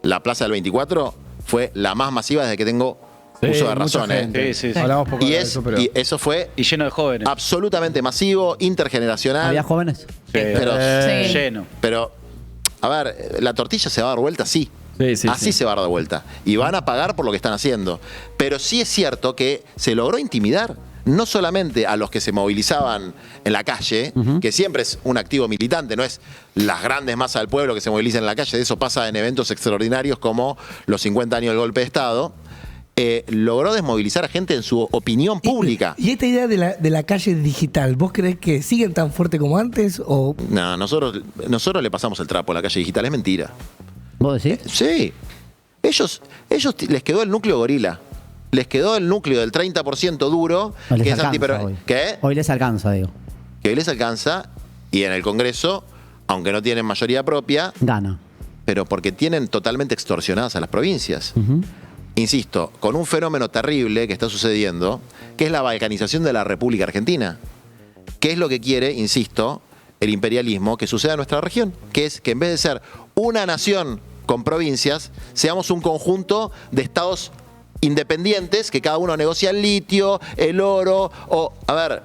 la Plaza del 24 fue la más masiva desde que tengo Sí, uso de mucha razón. gente. Sí. Hablamos poco Y, de eso, pero... y eso fue Y lleno de jóvenes. absolutamente masivo, intergeneracional. ¿Había jóvenes? Pero, Sí. Lleno. pero a ver, la tortilla se va a dar vuelta, sí. Así se va a dar vuelta. Y van a pagar por lo que están haciendo. Pero sí es cierto que se logró intimidar no solamente a los que se movilizaban en la calle, que siempre es un activo militante, no es las grandes masas del pueblo que se movilizan en la calle, de eso pasa en eventos extraordinarios como los 50 años del golpe de Estado, logró desmovilizar a gente en su opinión pública. ¿Y esta idea de la calle digital, vos creés que siguen tan fuerte como antes? O... No, nosotros le pasamos el trapo a la calle digital, es mentira. ¿Vos decís? Sí. Ellos les quedó el núcleo gorila. Les quedó el núcleo del 30% duro, no que es hoy. ¿Qué? Hoy les alcanza, digo. Que hoy les alcanza, y en el Congreso, aunque no tienen mayoría propia, gana. Pero porque tienen totalmente extorsionadas a las provincias. Insisto, con un fenómeno terrible que está sucediendo, que es la balcanización de la República Argentina. ¿Qué es lo que quiere, insisto, el imperialismo que suceda en nuestra región? Que es que en vez de ser una nación con provincias, seamos un conjunto de estados independientes, que cada uno negocia el litio, el oro, o, a ver,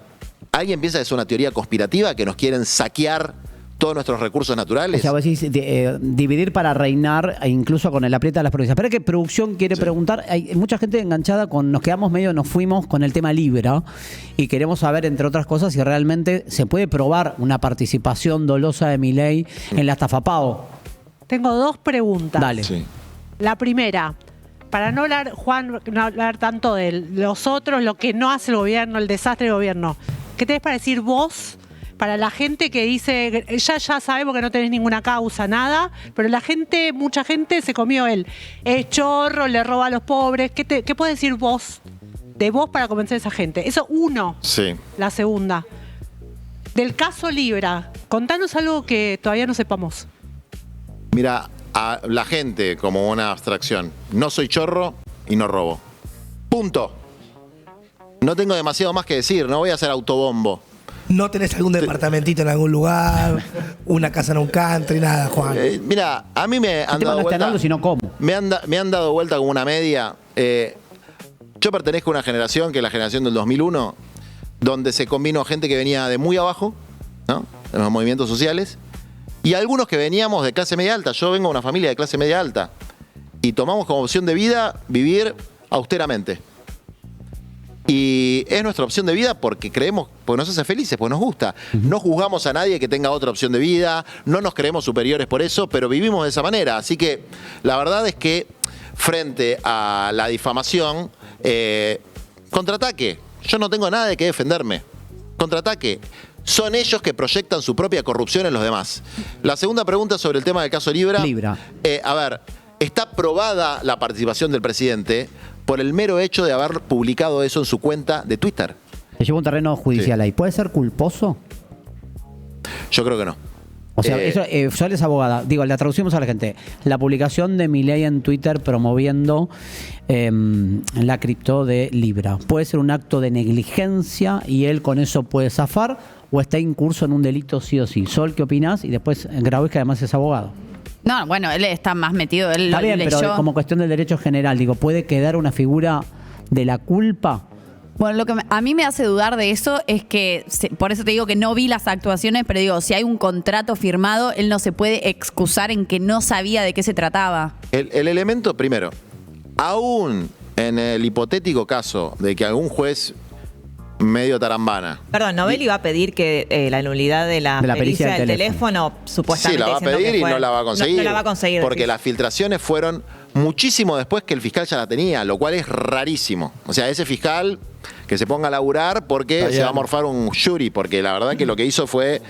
¿alguien piensa que es una teoría conspirativa, que nos quieren saquear todos nuestros recursos naturales? O sea, vos decís, dividir para reinar, e incluso con el aprieta de las provincias. Pero que producción quiere preguntar, hay mucha gente enganchada nos quedamos medio, nos fuimos con el tema Libra, y queremos saber, entre otras cosas, si realmente se puede probar una participación dolosa de Milei en la estafa pago. Tengo dos preguntas. Dale. Sí. La primera, para no hablar, Juan, no hablar tanto de los otros, lo que no hace el gobierno, el desastre del gobierno, ¿qué tenés para decir vos, para la gente que dice, ya sabemos que no tenés ninguna causa, nada, pero mucha gente se comió él, es chorro, le roba a los pobres? ¿Qué podés decir vos, de vos, para convencer a esa gente? Eso uno. Sí. La segunda, del caso Libra, contanos algo que todavía no sepamos. Mira, a la gente, como una abstracción, no soy chorro y no robo. Punto. No tengo demasiado más que decir, no voy a hacer autobombo. ¿No tenés algún departamentito en algún lugar? ¿Una casa en un country? Nada, Juan. Mira, a mí me han dado vuelta. Sino cómo. Me han dado vuelta como una media. Yo pertenezco a una generación, que es la generación del 2001, donde se combinó gente que venía de muy abajo, ¿no?, en los movimientos sociales, y algunos que veníamos de clase media alta. Yo vengo de una familia de clase media alta. Y tomamos como opción de vida vivir austeramente. Y es nuestra opción de vida porque creemos, porque nos hace felices, porque nos gusta. No juzgamos a nadie que tenga otra opción de vida, no nos creemos superiores por eso, pero vivimos de esa manera. Así que la verdad es que frente a la difamación, contraataque. Yo no tengo nada de qué defenderme. Contraataque. Son ellos que proyectan su propia corrupción en los demás. La segunda pregunta sobre el tema del caso Libra. A ver, está probada la participación del presidente por el mero hecho de haber publicado eso en su cuenta de Twitter. Se lleva un terreno judicial ahí. ¿Puede ser culposo? Yo creo que no. O sea, Sol es abogada. Digo, la traducimos a la gente. La publicación de Milei en Twitter promoviendo la cripto de Libra. ¿Puede ser un acto de negligencia y él con eso puede zafar? ¿O está incurso en un delito sí o sí? Sol, ¿qué opinás? Y después Grabois, que además es abogado. No, bueno, él está más metido. Él está bien, leyó. Pero como cuestión del derecho general, digo, ¿puede quedar una figura de la culpa? Bueno, lo que a mí me hace dudar de eso es que, por eso te digo que no vi las actuaciones, pero digo, si hay un contrato firmado, él no se puede excusar en que no sabía de qué se trataba. El elemento, primero, aún en el hipotético caso de que algún juez medio tarambana. Perdón, Novelli va a pedir que la nulidad de la pericia del teléfono, supuestamente. Sí, la va a pedir y no la va a conseguir. No la va a conseguir. Porque las filtraciones fueron muchísimo después que el fiscal ya la tenía, lo cual es rarísimo. O sea, ese fiscal que se ponga a laburar porque se va a morfar un jury, porque la verdad que lo que hizo fue...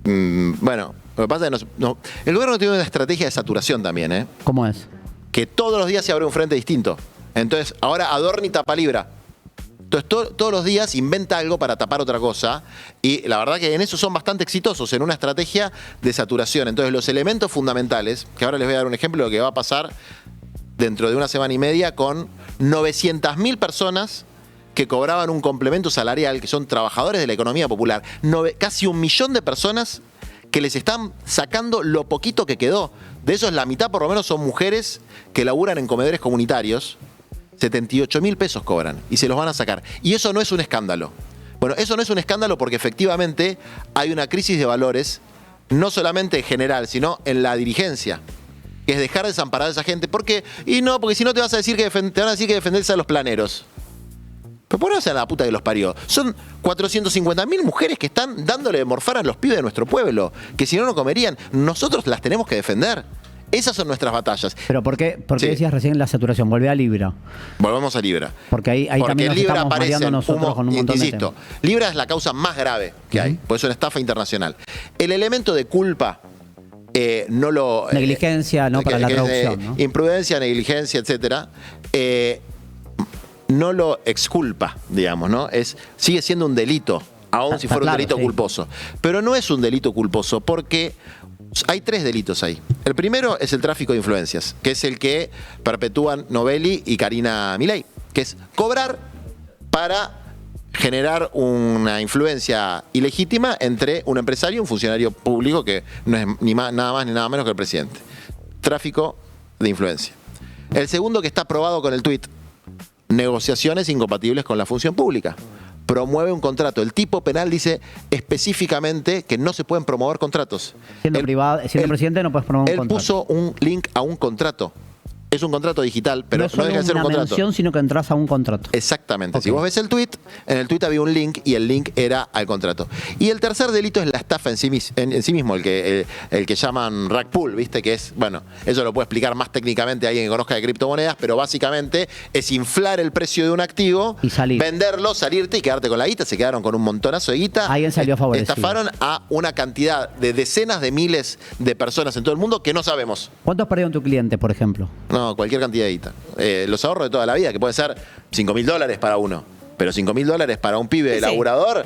bueno, lo que pasa es que el gobierno tiene una estrategia de saturación también, ¿eh? ¿Cómo es? Que todos los días se abre un frente distinto. Entonces, ahora adorna y tapa Libra. Entonces, todos los días inventa algo para tapar otra cosa, y la verdad que en eso son bastante exitosos, en una estrategia de saturación. Entonces, los elementos fundamentales, que ahora les voy a dar un ejemplo de lo que va a pasar dentro de una semana y media con 900.000 personas que cobraban un complemento salarial, que son trabajadores de la economía popular. Casi 1 millón de personas que les están sacando lo poquito que quedó. De esos, la mitad por lo menos son mujeres que laburan en comedores comunitarios. 78.000 pesos cobran y se los van a sacar. Y eso no es un escándalo. Bueno, eso no es un escándalo porque efectivamente hay una crisis de valores no solamente en general, sino en la dirigencia, que es dejar desamparada a esa gente. ¿Por qué? Porque si no te vas a decir te van a decir que defenderse a los planeros. Pero ponerse a la puta que los parió. Son 450.000 mujeres que están dándole de morfar a los pibes de nuestro pueblo, que si no, no comerían. Nosotros las tenemos que defender. Esas son nuestras batallas. ¿Pero por qué Sí. decías recién la saturación? Volvé a Libra. Volvemos a Libra. Porque ahí también nos Libra estamos aparece mareando nosotros con un montón de insisto, temas. Libra es la causa más grave que hay, pues es una estafa internacional. El elemento de culpa no lo... Negligencia, ¿no? Para la traducción, ¿no? Imprudencia, negligencia, etcétera. No lo exculpa, digamos, ¿no? Sigue siendo un delito, aun si Está fuera un claro, delito sí. culposo. Pero no es un delito culposo porque hay 3 delitos ahí. El primero es el tráfico de influencias, que es el que perpetúan Novelli y Karina Milei, que es cobrar para generar una influencia ilegítima entre un empresario y un funcionario público que no es nada más ni nada menos que el presidente. Tráfico de influencia. El segundo, que está aprobado con el tuit, negociaciones incompatibles con la función pública. Promueve un contrato. El tipo penal dice específicamente que no se pueden promover contratos. Siendo presidente no puedes promover un Él contrato. puso un link a un contrato. Es un contrato digital, pero no es no deja de ser un una contrato. mención, sino que entras a un contrato. Exactamente. Ok. Si vos ves el tweet, en el tweet había un link y el link era al contrato. Y el tercer delito es la estafa en sí mismo, el que llaman rug pull, ¿viste? Que es, bueno, eso lo puede explicar más técnicamente alguien que conozca de criptomonedas, pero básicamente es inflar el precio de un activo, Y salir. venderlo, salirte y quedarte con la guita. Se quedaron con un montonazo de guita. Alguien salió favorecido. Estafaron a una cantidad de decenas de miles de personas en todo el mundo que no sabemos. ¿Cuánto has perdido en tu cliente, por ejemplo? No, cualquier cantidad de guita. Los ahorros de toda la vida, que pueden ser $5.000 para uno. Pero $5.000 para un pibe Sí. laburador,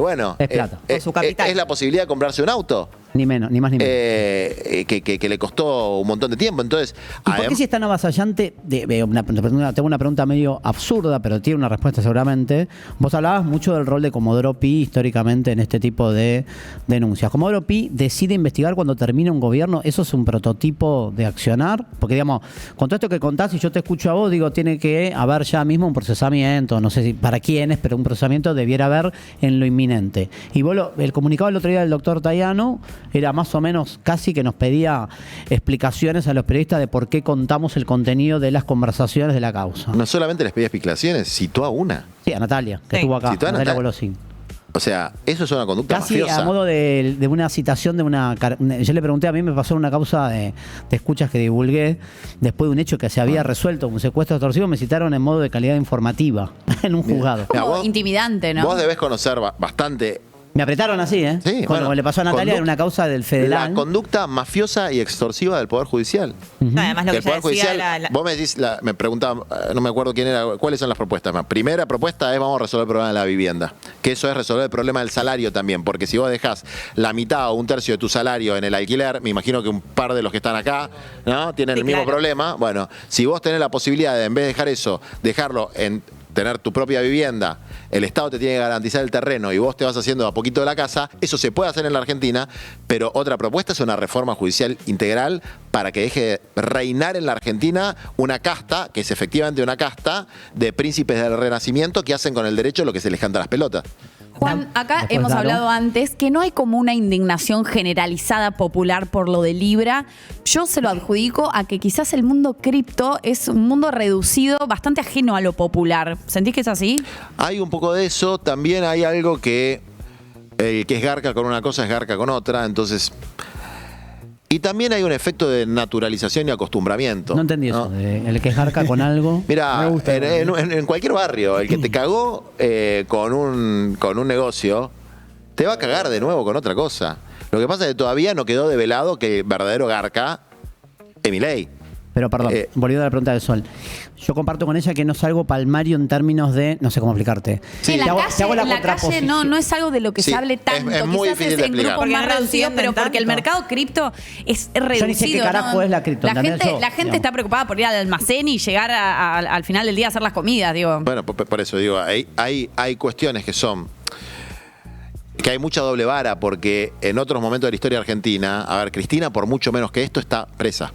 bueno. Es plata. Por su capital. Es la posibilidad de comprarse un auto. Ni menos, ni más ni menos. Que le costó un montón de tiempo. Entonces, ¿Y por qué si es tan avasallante? Tengo una pregunta medio absurda, pero tiene una respuesta seguramente. Vos hablabas mucho del rol de Comodoro Pi históricamente en este tipo de denuncias. Comodoro Pi decide investigar cuando termina un gobierno. ¿Eso es un prototipo de accionar? Porque, digamos, con todo esto que contás, si yo te escucho a vos, digo, tiene que haber ya mismo un procesamiento, no sé si para quiénes, pero un procesamiento debiera haber en lo inminente. Y vos el comunicado el otro día del doctor Tayano era más o menos casi que nos pedía explicaciones a los periodistas de por qué contamos el contenido de las conversaciones de la causa. no solamente les pedía explicaciones, citó a una. Sí, a Natalia, que Sí. estuvo acá, Citó a Natalia Natalia. Golosín. O sea, eso es una conducta Casi mafiosa. a modo de una citación de una... Yo le pregunté, a mí me pasó una causa de escuchas que divulgué después de un hecho que se había resuelto, un secuestro extorsivo, me citaron en modo de calidad informativa en un juzgado. Mira, Como vos- intimidante, ¿no? Vos debés conocer bastante Me apretaron así, ¿eh? Sí, Como bueno, le pasó a Natalia en una causa del Federal. la conducta mafiosa y extorsiva del Poder Judicial. No, además lo Que que el ya Poder decía Judicial, vos me decís, me preguntaba, no me acuerdo quién era, cuáles son las propuestas. La primera propuesta es vamos a resolver el problema de la vivienda, que eso es resolver el problema del salario también, porque si vos dejás la mitad o un tercio de tu salario en el alquiler, me imagino que un par de los que están acá, ¿no? Tienen Sí, el mismo claro. problema. Bueno, si vos tenés la posibilidad de, en vez de dejar eso, dejarlo en tener tu propia vivienda, el Estado te tiene que garantizar el terreno y vos te vas haciendo a poquito de la casa, eso se puede hacer en la Argentina, pero otra propuesta es una reforma judicial integral para que deje de reinar en la Argentina una casta, que es efectivamente una casta de príncipes del Renacimiento que hacen con el derecho lo que se les canta a las pelotas. Juan, acá Después, hemos Daro. hablado antes que no hay como una indignación generalizada popular por lo de Libra. Yo se lo adjudico a que quizás el mundo cripto es un mundo reducido, bastante ajeno a lo popular. ¿Sentís que es así? Hay un poco de eso, también hay algo que el que es garca con una cosa es garca con otra, entonces... Y también hay un efecto de naturalización y acostumbramiento. No entendí eso, de el que jarca con algo. Mira, Me gusta. en cualquier barrio, el que te cagó con un negocio, te va a cagar de nuevo con otra cosa. Lo que pasa es que todavía no quedó develado que el verdadero garca es Milei. Pero perdón, volviendo a la pregunta del Sol. Yo comparto con ella que no es algo palmario en términos de, no sé cómo explicarte. en la Te hago calle, la en la calle contraposición. no es algo de lo que Sí, se hable es- tanto. es muy Quizás difícil es de en explicar. grupos Porque más no lo reducidos, pero entienden porque el tanto. mercado cripto es reducido. Yo ni sé qué carajo es la cripto, La ¿entendés? gente, Yo, la gente digamos. está preocupada por ir al almacén y llegar al final del día a hacer las comidas, digo. Bueno, por eso digo, hay cuestiones que son... que hay mucha doble vara, porque en otros momentos de la historia argentina, a ver, Cristina, por mucho menos que esto, está presa.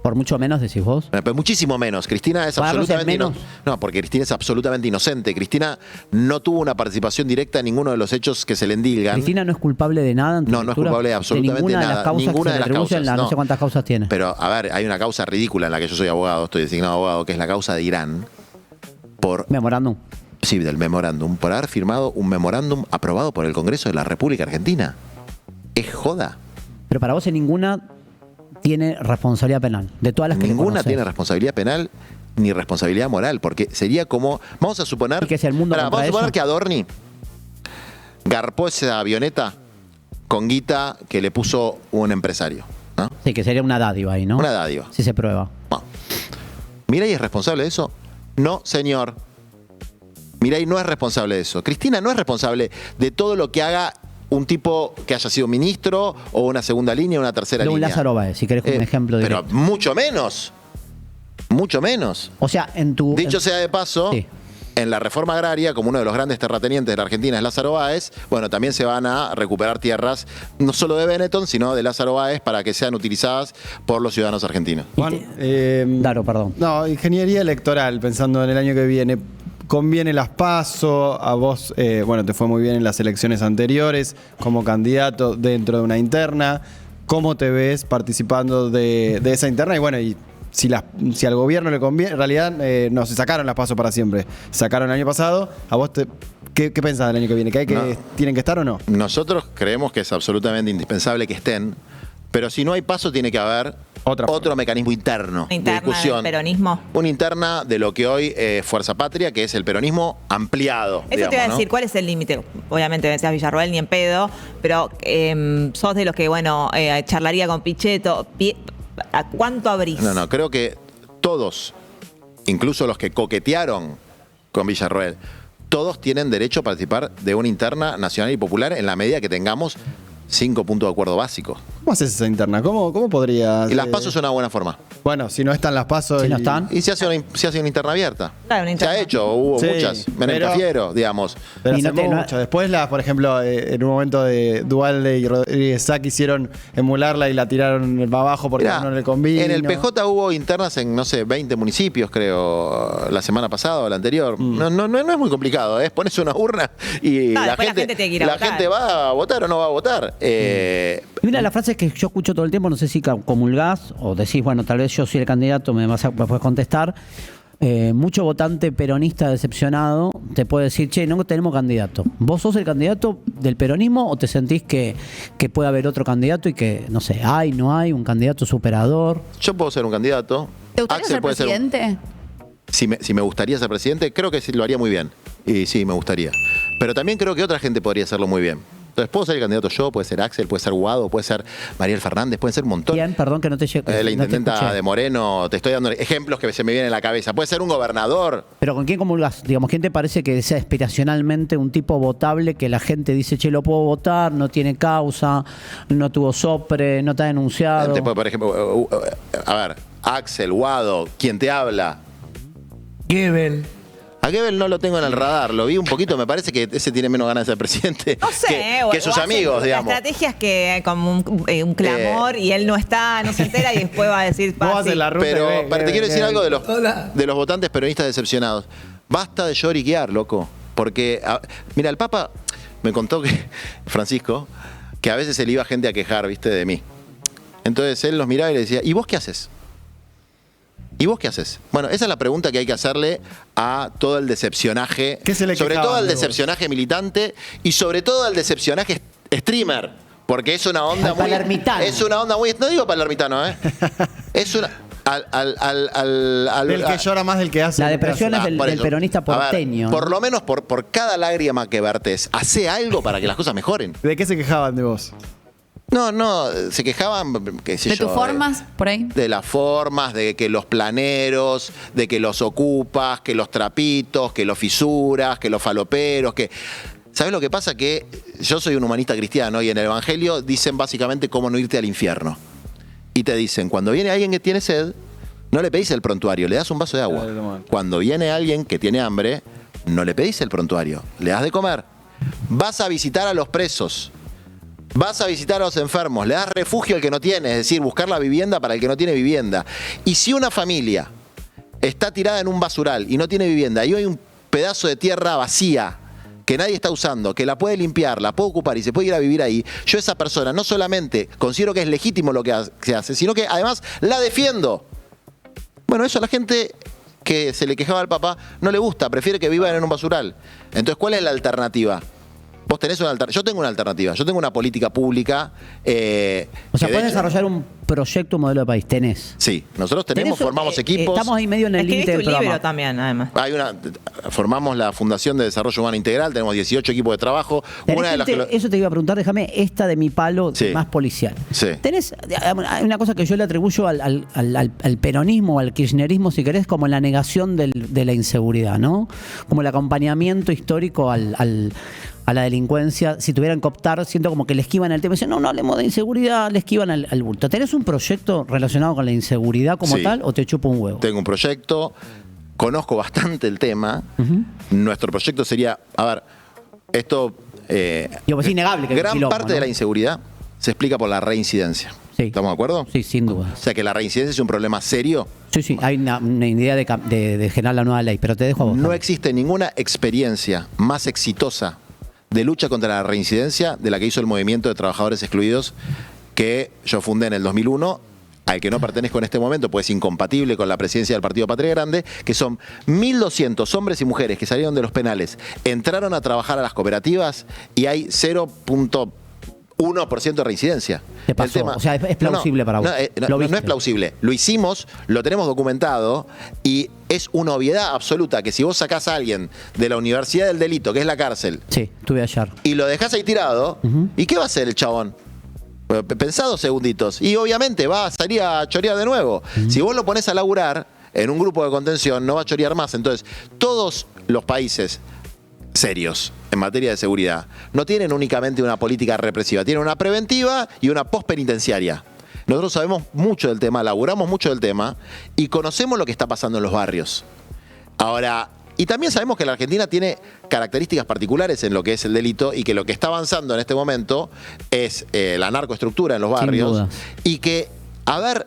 Por mucho menos, decís vos. Pero muchísimo menos. Cristina es absolutamente no, porque Cristina es absolutamente inocente. Cristina no tuvo una participación directa en ninguno de los hechos que se le endilgan. Cristina no es culpable de nada. No es culpable de absolutamente ninguna nada. De las causas ninguna de las causas. No sé cuántas causas tiene. Pero, a ver, hay una causa ridícula en la que yo soy abogado, estoy designado abogado, que es la causa de Irán por memorándum. Sí, del memorándum, por haber firmado un memorándum aprobado por el Congreso de la República Argentina. Es joda. Pero para vos en ninguna tiene responsabilidad penal. De todas las que ninguna tiene responsabilidad penal ni responsabilidad moral, porque sería como, vamos a suponer, que es el mundo vamos a suponer eso. que Adorni garpó esa avioneta con guita que le puso un empresario, ¿no? Sí, que sería una dádiva ahí, ¿no? Una dádiva. Si se prueba. No. ¿Milei es responsable de eso? No, señor. Milei no es responsable de eso. Cristina no es responsable de todo lo que haga un tipo que haya sido ministro o una segunda línea o una tercera de un línea. Lázaro Báez, si querés un ejemplo directo. Pero mucho menos. Mucho menos. O sea, en tu... Dicho sea de paso, sí. En la reforma agraria, como uno de los grandes terratenientes de la Argentina es Lázaro Báez, bueno, también se van a recuperar tierras, no solo de Benetton, sino de Lázaro Báez, para que sean utilizadas por los ciudadanos argentinos. Juan, Claro, perdón. No, ingeniería electoral, pensando en el año que viene. Conviene las PASO, a vos, bueno, te fue muy bien en las elecciones anteriores como candidato dentro de una interna. ¿Cómo te ves participando de esa interna? Y bueno, y si al gobierno le conviene, en realidad no, se sacaron las PASO para siempre. Se sacaron el año pasado. ¿A vos qué pensás del año que viene? ¿Tienen que estar o no? Nosotros creemos que es absolutamente indispensable que estén, pero si no hay paso tiene que haber otro mecanismo interno de discusión. Del peronismo. Una interna de lo que hoy es Fuerza Patria, que es el peronismo ampliado. Eso digamos, te iba a decir, ¿no? ¿cuál es el límite? Obviamente decías Villarroel ni en pedo, pero sos de los que, bueno, charlaría con Pichetto. ¿A cuánto abrís? No, creo que todos, incluso los que coquetearon con Villarroel, todos tienen derecho a participar de una interna nacional y popular en la medida que tengamos 5 puntos de acuerdo básicos. ¿Cómo haces esa interna? ¿Cómo podrías...? Y las PASO es una buena forma. Bueno, si no están las PASO... Si no están. Y se hace una interna abierta. Claro, una interna. Se ha hecho, hubo Sí, muchas. Menem pero- Cafiero, digamos. Pero Y no hace te- mucho. Después, por ejemplo, en un momento de Dualde y Rodríguez Sá quisieron emularla y la tiraron abajo porque Mirá, no le convino. en el PJ hubo internas en, no sé, 20 municipios, creo, la semana pasada o la anterior. No es muy complicado, ¿eh? Pones una urna y No, después la gente tiene que ir a votar. gente va a votar o no va a votar. Y una de las frases que yo escucho todo el tiempo, no sé si comulgás o decís, bueno, tal vez yo soy el candidato, me puedes contestar. Mucho votante peronista decepcionado te puede decir, che, no tenemos candidato. ¿Vos sos el candidato del peronismo o te sentís que puede haber otro candidato y que, no sé, no hay un candidato superador? Yo puedo ser un candidato. ¿Te gustaría Axel ser puede presidente? Si me gustaría ser presidente, creo que sí, lo haría muy bien. Y sí, me gustaría. Pero también creo que otra gente podría hacerlo muy bien. Entonces, puedo ser el candidato yo, puede ser Axel, puede ser Guado, puede ser Mariel Fernández, puede ser un montón. Bien, perdón que no te llegue. La intendenta de Moreno, te estoy dando ejemplos que se me vienen a la cabeza. Puede ser un gobernador. Pero ¿con quién comulgás? Digamos, ¿quién te parece que sea aspiracionalmente un tipo votable que la gente dice, che, lo puedo votar, no tiene causa, no tuvo sopre, no está denunciado? Por ejemplo, a ver, Axel, Guado, ¿quién te habla? Gebel. A Gebel no lo tengo en el radar, lo vi un poquito, me parece que ese tiene menos ganas de ser presidente No sé, que sus o amigos, hacen digamos. La estrategia es que como un clamor y él no está, no se entera y después va a decir, Vos haces la ruta Pero y te quiero decir algo de Hola. los votantes peronistas decepcionados. Basta de lloriquear, loco. Porque, mira, el Papa me contó que, Francisco, que a veces se le iba gente a quejar, viste, de mí. Entonces él los miraba y le decía, ¿y vos qué haces? ¿Y vos qué haces? Bueno, esa es la pregunta que hay que hacerle a todo el decepcionaje, ¿Qué se le sobre quejaban todo al de vos? decepcionaje militante y sobre todo al decepcionaje streamer, porque es una onda Al muy... palermitano. Es una onda muy... No digo palermitano, ¿eh? Es una... El que llora más del que hace. La lo que depresión hace. es del por eso. peronista A ver, porteño. por lo menos por cada lágrima que vertes, hace algo para que las cosas mejoren. ¿De qué se quejaban de vos? No, se quejaban, qué sé ¿De yo. tus formas, por ahí? De las formas, de que los planeros, de que los ocupas, que los trapitos, que los fisuras, que los faloperos, que... ¿Sabes lo que pasa? Que yo soy un humanista cristiano y en el Evangelio dicen básicamente cómo no irte al infierno. Y te dicen, cuando viene alguien que tiene sed, no le pedís el prontuario, le das un vaso de agua. Cuando viene alguien que tiene hambre, no le pedís el prontuario, le das de comer. Vas a visitar a los presos. Vas a visitar a los enfermos, le das refugio al que no tiene, es decir, buscar la vivienda para el que no tiene vivienda. Y si una familia está tirada en un basural y no tiene vivienda y hay un pedazo de tierra vacía que nadie está usando, que la puede limpiar, la puede ocupar y se puede ir a vivir ahí, yo a esa persona no solamente considero que es legítimo lo que se hace, sino que además la defiendo. Bueno, eso a la gente que se le quejaba al papá no le gusta, prefiere que vivan en un basural. Entonces, ¿cuál es la alternativa? Vos tenés una alternativa. Yo tengo una alternativa. Yo tengo una política pública. O sea, podés desarrollar un proyecto, un modelo de país. Tenés. Sí, nosotros tenemos, formamos equipos. Estamos ahí medio en el límite del programa. libro también, además. Formamos la Fundación de Desarrollo Humano Integral, tenemos 18 equipos de trabajo. Una de las eso te iba a preguntar, déjame esta de mi palo Sí. más policial. Sí. Tenés hay una cosa que yo le atribuyo al peronismo, al kirchnerismo, si querés, como la negación de la inseguridad, ¿no? Como el acompañamiento histórico a la delincuencia. Si tuvieran que optar, siento como que le esquivan el tema. Dicen, no hablemos de inseguridad, le esquivan al bulto. ¿Tenés un proyecto relacionado con la inseguridad como Sí. tal o te chupa un huevo? Tengo un proyecto, conozco bastante el tema. Nuestro proyecto sería, a ver, esto... Digo, es innegable que hay un gran quilombo, parte ¿no? de la inseguridad se explica por la reincidencia. Sí. ¿Estamos de acuerdo? Sí, sin duda. O sea que la reincidencia es un problema serio. Sí, hay una idea de generar la nueva ley, pero te dejo a vos. No Javi. existe ninguna experiencia más exitosa de lucha contra la reincidencia de la que hizo el movimiento de trabajadores excluidos que yo fundé en el 2001, al que no pertenezco en este momento, pues es incompatible con la presidencia del Partido Patria Grande, que son 1.200 hombres y mujeres que salieron de los penales, entraron a trabajar a las cooperativas y hay 0.1% de reincidencia. Te pasó, o sea, es plausible para vos. No, Lo no viste. es plausible. Lo hicimos, lo tenemos documentado y es una obviedad absoluta que si vos sacás a alguien de la Universidad del Delito, que es la cárcel, Sí, estuve ayer. y lo dejás ahí tirado, ¿y qué va a hacer el chabón? Pensá 2 segunditos. Y obviamente va a salir a chorear de nuevo. Si vos lo ponés a laburar en un grupo de contención, no va a chorear más. Entonces, todos los países serios en materia de seguridad no tienen únicamente una política represiva, tienen una preventiva y una postpenitenciaria. Nosotros sabemos mucho del tema, laburamos mucho del tema y conocemos lo que está pasando en los barrios. Ahora, y también sabemos que la Argentina tiene características particulares en lo que es el delito y que lo que está avanzando en este momento es la narcoestructura en los Sin barrios dudas. y que, a ver...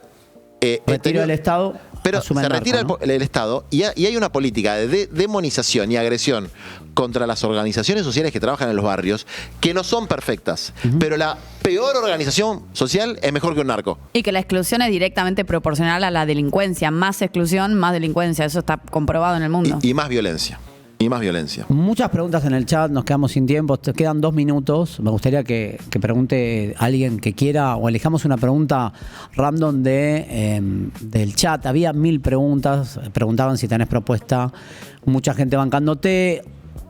Retiro del Estado. Pero asume se el retira narco, ¿no? el Estado y hay una política de demonización y agresión contra las organizaciones sociales que trabajan en los barrios que no son perfectas. Pero la peor organización social es mejor que un narco. Y que la exclusión es directamente proporcional a la delincuencia. Más exclusión, más delincuencia. Eso está comprobado en el mundo. Y más violencia. Y más violencia. Muchas preguntas en el chat, nos quedamos sin tiempo, te quedan 2 minutos. Me gustaría que pregunte alguien que quiera o elijamos una pregunta random del chat. Había 1000 preguntas, preguntaban si tenés propuesta, mucha gente bancándote,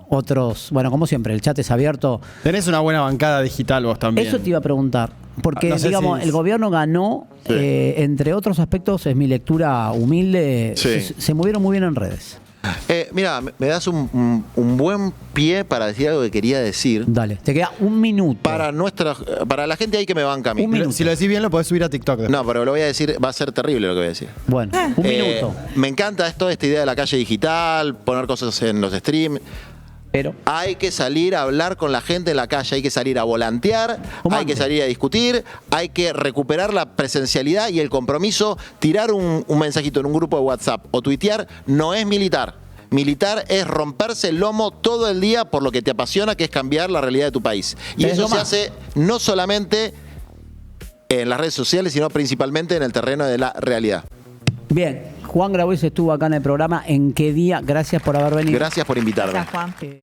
otros, bueno, como siempre, el chat es abierto. Tenés una buena bancada digital vos también. Eso te iba a preguntar, porque No sé digamos, si- el gobierno ganó, Sí. entre otros aspectos, es mi lectura humilde, Sí. se movieron muy bien en redes. Mira, me das un buen pie para decir algo que quería decir. Dale, te queda 1 minuto. Para la gente ahí que me banca a mí. Un minuto. Si lo decís bien, lo podés subir a TikTok. después. No, pero lo voy a decir, va a ser terrible lo que voy a decir. Bueno, 1 minuto. Me encanta esta idea de la calle digital, poner cosas en los streams. Pero Hay que salir a hablar con la gente en la calle, hay que salir a volantear, Comande. hay que salir a discutir, hay que recuperar la presencialidad y el compromiso. Tirar un mensajito en un grupo de WhatsApp o tuitear no es militar. Militar es romperse el lomo todo el día por lo que te apasiona, que es cambiar la realidad de tu país. Y Es eso lo se más. hace no solamente en las redes sociales, sino principalmente en el terreno de la realidad. bien, Juan Grabois estuvo acá en el programa. ¿En qué día? Gracias por haber venido. Gracias por invitarme. Gracias, Juan.